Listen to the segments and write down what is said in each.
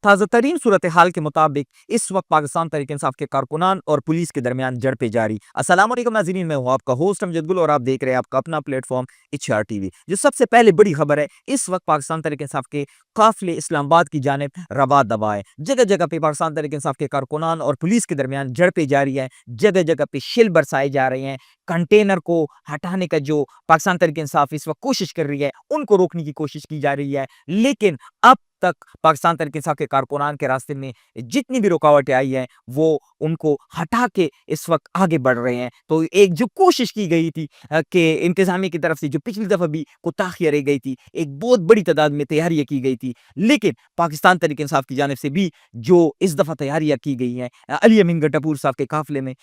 تازہ ترین صورتحال کے مطابق اس وقت پاکستان تحریک انصاف کے کارکنان اور پولیس کے درمیان جھڑپیں جاری۔ السلام علیکم ناظرین، میں ہوں آپ کا ہوسٹ امجد گل اور آپ دیکھ رہے ہیں آپ کا اپنا پلیٹ فارم HR TV۔ جو سب سے پہلے بڑی خبر ہے، اس وقت پاکستان تحریک انصاف کے قافلے اسلام آباد کی جانب رواں دبا ہے۔ جگہ جگہ پہ پاکستان تحریک انصاف کے کارکنان اور پولیس کے درمیان جھڑپیں جاری ہیں، جگہ جگہ پہ شل برسائے جا رہے ہیں۔ کنٹینر کو ہٹانے کا جو پاکستان تحریک انصاف اس وقت کوشش کر رہی ہے، ان کو روکنے کی کوشش کی جا رہی ہے، لیکن اب تک پاکستان تحریک انصاف کے کارکنان کے راستے میں جتنی بھی رکاوٹیں آئی ہیں وہ ان کو ہٹا کے اس وقت آگے بڑھ رہے ہیں۔ تو ایک جو کوشش کی گئی تھی کہ انتظامیہ کی طرف سے جو پچھلی دفعہ بھی کوتاہیاں رہ گئی تھی، ایک بہت بڑی تعداد میں تیاریاں کی گئی تھی، لیکن پاکستان تحریک انصاف کی جانب سے بھی جو اس دفعہ تیاریاں کی گئی ہیں، علی امین گڈھاپور صاحب کے قافلے میں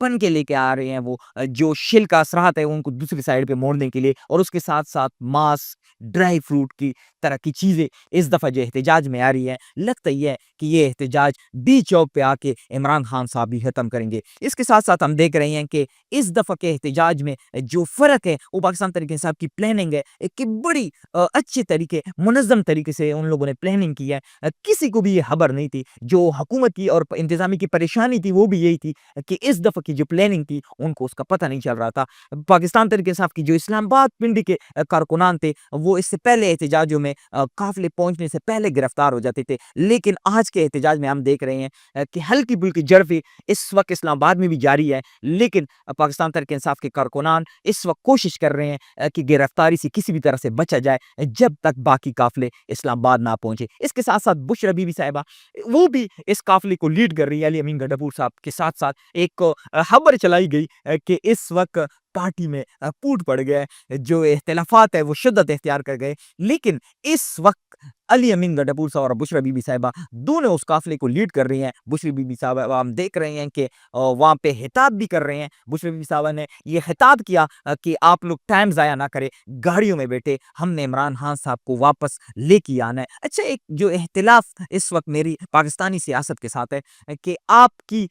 پن کے لے کے آ رہے ہیں، وہ جو شل کا اثرات ہے ان کو دوسری سائڈ پہ موڑنے کے لیے، اور اس کے ساتھ ساتھ ماس، ڈرائی فروٹ کی طرح کی چیزیں اس دفعہ جو احتجاج میں آ رہی ہے، لگتا ہی ہے کہ یہ احتجاج بی چوک پہ آ کے عمران خان صاحب بھی ختم کریں گے۔ اس کے ساتھ ساتھ ہم دیکھ رہے ہیں کہ اس دفعہ کے احتجاج میں جو فرق ہے وہ پاکستان تحریک انصاف کی پلاننگ ہے، ایک بڑی اچھے طریقے، منظم طریقے سے ان لوگوں نے پلاننگ کی ہے۔ کسی کو بھی یہ خبر نہیں تھی، جو حکومت کی اور انتظامی کی پریشانی تھی وہ بھی یہی تھی کہ اس دفعہ کی جو پلاننگ تھی ان کو اس کا پتہ نہیں چل رہا تھا۔ پاکستان تحریک انصاف کی جو اسلام آباد پنڈی کے کارکنان تھے وہ اس سے پہلے احتجاجوں میں قافلے پہنچنے سے پہلے گرفتار ہو جاتے تھے، لیکن آج کے احتجاج میں ہم دیکھ رہے ہیں کہ ہلکی پھلکی جھڑپیں اس وقت اسلام آباد میں بھی جاری ہے، لیکن پاکستان تحریک انصاف کے کارکنان اس وقت کوشش کر رہے ہیں کہ گرفتاری سے کسی بھی طرح سے بچا جائے جب تک باقی قافلے اسلام آباد نہ پہنچے۔ اس کے ساتھ ساتھ بشرا بی بی صاحبہ وہ بھی اس قافلے کو لیڈ کر رہی ہے علی امین گڈھاپور صاحب کے ساتھ ساتھ۔ ایک خبر چلائی گئی کہ اس وقت پارٹی میں پھوٹ پڑ گیا ہے، جو اختلافات ہے وہ شدت اختیار کر گئے، لیکن اس وقت علی امین گڈھاپور صاحب اور بشرا بی بی صاحبہ دونوں اس قافلے کو لیڈ کر رہی ہیں۔ بشرا بی بی صاحبہ ہم دیکھ رہے ہیں کہ وہاں پہ خطاب بھی کر رہے ہیں۔ بشرا بی بی صاحبہ نے یہ خطاب کیا کہ آپ لوگ ٹائم ضائع نہ کرے، گاڑیوں میں بیٹھے، ہم نے عمران خان صاحب کو واپس لے کے آنا ہے۔ اچھا، ایک جو اختلاف اس وقت میری پاکستانی سیاست کے ساتھ ہے کہ آپ کی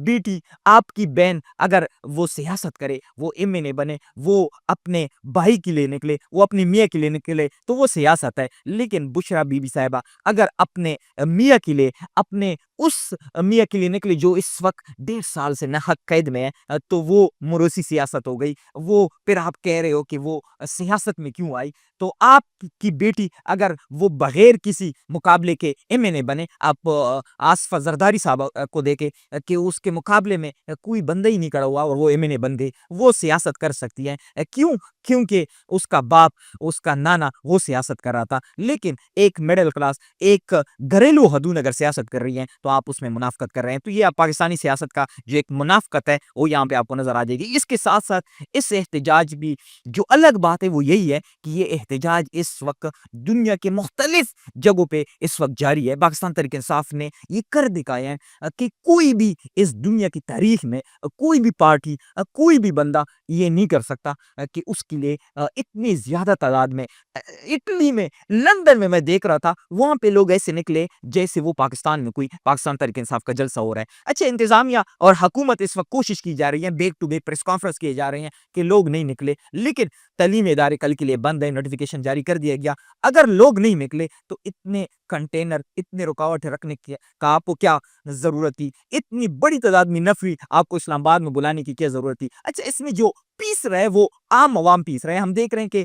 بیٹی، آپ کی بہن اگر وہ سیاست کرے، وہ MNA بنے، وہ اپنے بھائی کے لیے نکلے، وہ اپنی میاں کے لیے نکلے تو وہ سیاست ہے، لیکن بشرا بی بی صاحبہ اگر اپنے میاں کے لیے، اپنے اس میاں کے لیے نکلے جو اس وقت 1.5 سال سے ناحق قید میں ہے، تو وہ موروثی سیاست ہو گئی۔ وہ پھر آپ کہہ رہے ہو کہ وہ سیاست میں کیوں آئی؟ تو آپ کی بیٹی اگر وہ بغیر کسی مقابلے کے MNA بنے، آپ آصفہ زرداری صاحب کو دیکھے کہ اس کے مقابلے میں کوئی بندہ ہی نہیں کھڑا ہوا اور وہ MNA بن گئی، وہ سیاست کر سکتی ہے۔ کیوں؟ کیونکہ اس کا باپ، اس کا نانا وہ سیاست کر رہا تھا، لیکن ایک مڈل کلاس، ایک گھریلو حدود اگر سیاست کر رہی ہیں تو آپ اس میں منافقت کر رہے ہیں۔ تو یہ پاکستانی سیاست کا جو ایک منافقت ہے وہ یہاں پہ آپ کو نظر آ جائے گی۔ اس کے ساتھ ساتھ اس احتجاج بھی جو الگ بات ہے وہ یہی ہے کہ یہ احتجاج اس وقت دنیا کے مختلف جگہوں پہ اس وقت جاری ہے۔ پاکستان تحریک انصاف نے یہ کر دکھایا ہے کہ کوئی بھی اس دنیا کی تاریخ میں، کوئی بھی پارٹی، کوئی بھی بندہ یہ نہیں کر سکتا کہ اس کے لیے اتنی زیادہ تعداد میں اٹلی میں، لندن میں دیکھ رہا تھا، وہاں پہ لوگ ایسے نکلے جیسے وہ پاکستان میں کوئی پاکستان تحریک انصاف کا جلسہ ہو رہا ہے۔ اچھا، انتظامیہ اور حکومت اس وقت کوشش کی جا رہی ہے، back to back press conference کیے جا رہے ہیں کہ لوگ نہیں نکلے، لیکن تعلیمی ادارے کل کے لیے بند ہے، نوٹیفیکیشن جاری کر دیا گیا۔ اگر لوگ نہیں نکلے تو اتنے کنٹینر، اتنے رکاوٹ رکھنے کی کا آپ کو کیا ضرورت تھی؟ اتنی بڑی تعداد میں نفری آپ کو اسلام آباد میں بلانے کی کیا ضرورت تھی؟ اچھا، اس میں جو پیس رہے وہ عام عوام پیس رہے ہیں۔ ہم دیکھ رہے ہیں کہ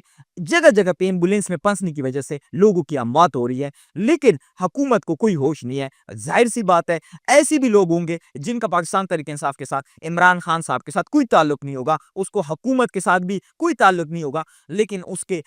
جگہ جگہ پہ ایمبولینس میں پھنسنے کی وجہ سے لوگوں کی اموات ہو رہی ہے، لیکن حکومت کو کوئی ہوش نہیں ہے۔ ظاہر سی بات ہے ایسے بھی لوگ ہوں گے جن کا پاکستان تحریک انصاف کے ساتھ، عمران خان صاحب کے ساتھ کوئی تعلق نہیں ہوگا، اس کو حکومت کے ساتھ بھی کوئی تعلق نہیں ہوگا، لیکن اس کے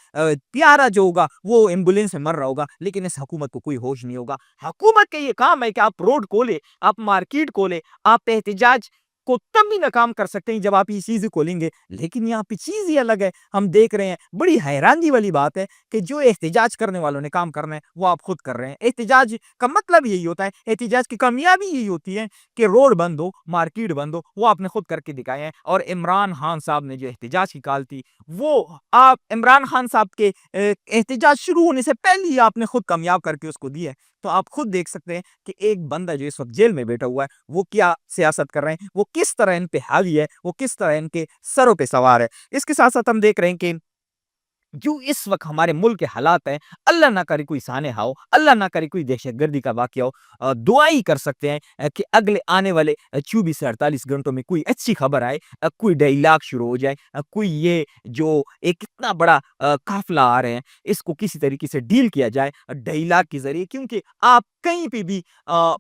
پیارا جو ہوگا وہ ایمبولینس میں مر رہا ہوگا، لیکن اس حکومت کو کوئی ہوش نہیں ہوگا۔ حکومت کا یہ کام ہے کہ آپ روڈ کھولے، آپ مارکیٹ کھولے، آپ احتجاج کو تب بھی ناکام کر سکتے ہیں جب آپ یہ چیزیں کھولیں گے، لیکن یہاں پہ چیز ہی الگ ہے۔ ہم دیکھ رہے ہیں، بڑی حیرانی والی بات ہے کہ جو احتجاج کرنے والوں نے کام کرنا ہے وہ آپ خود کر رہے ہیں۔ احتجاج کا مطلب یہی ہوتا ہے، احتجاج کی کامیابی یہی ہوتی ہے کہ روڈ بند ہو، مارکیٹ بند ہو، وہ آپ نے خود کر کے دکھایا ہے۔ اور عمران خان صاحب نے جو احتجاج کی کال تھی، وہ آپ عمران خان صاحب کے احتجاج شروع ہونے سے پہلے ہی آپ نے خود کامیاب کر کے اس کو دی ہے۔ تو آپ خود دیکھ سکتے ہیں کہ ایک بندہ جو اس وقت جیل میں بیٹھا ہوا ہے وہ کیا سیاست کر رہے ہیں، وہ کس طرح ان پہ حاوی ہے، وہ کس طرح ان کے سروں پہ سوار ہے۔ اس کے ساتھ ساتھ ہم دیکھ رہے ہیں کہ جو اس وقت ہمارے ملک کے حالات ہیں، اللہ نہ کرے کوئی سانحہ ہو، اللہ نہ کرے کوئی دہشت گردی کا واقعہ ہو، دعا ہی کر سکتے ہیں کہ اگلے آنے والے 24 سے 48 گھنٹوں میں کوئی اچھی خبر آئے، کوئی ڈائیلاگ شروع ہو جائے، کوئی یہ جو ایک اتنا بڑا قافلہ آ رہے ہیں، اس کو کسی طریقے سے ڈیل کیا جائے ڈائیلاگ کے ذریعے، کیونکہ آپ کہیں پہ بھی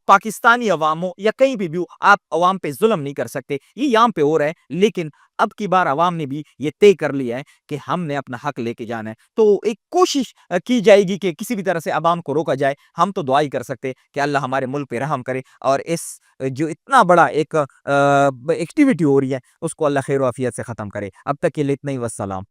پاکستانی عوام ہو یا کہیں پہ بھی ہو، آپ عوام پہ ظلم نہیں کر سکتے، یہ یہاں پہ ہو رہا ہے، لیکن اب کی بار عوام نے بھی یہ طے کر لیا ہے کہ ہم نے اپنا حق لے کے جانا ہے، تو ایک کوشش کی جائے گی کہ کسی بھی طرح سے عوام کو روکا جائے۔ ہم تو دعا ہی کر سکتے کہ اللہ ہمارے ملک پہ رحم کرے اور اس جو اتنا بڑا ایک ایکٹیویٹی ہو رہی ہے اس کو اللہ خیر و عافیت سے ختم کرے۔ اب تک کے لیے اتنا ہی، والسلام۔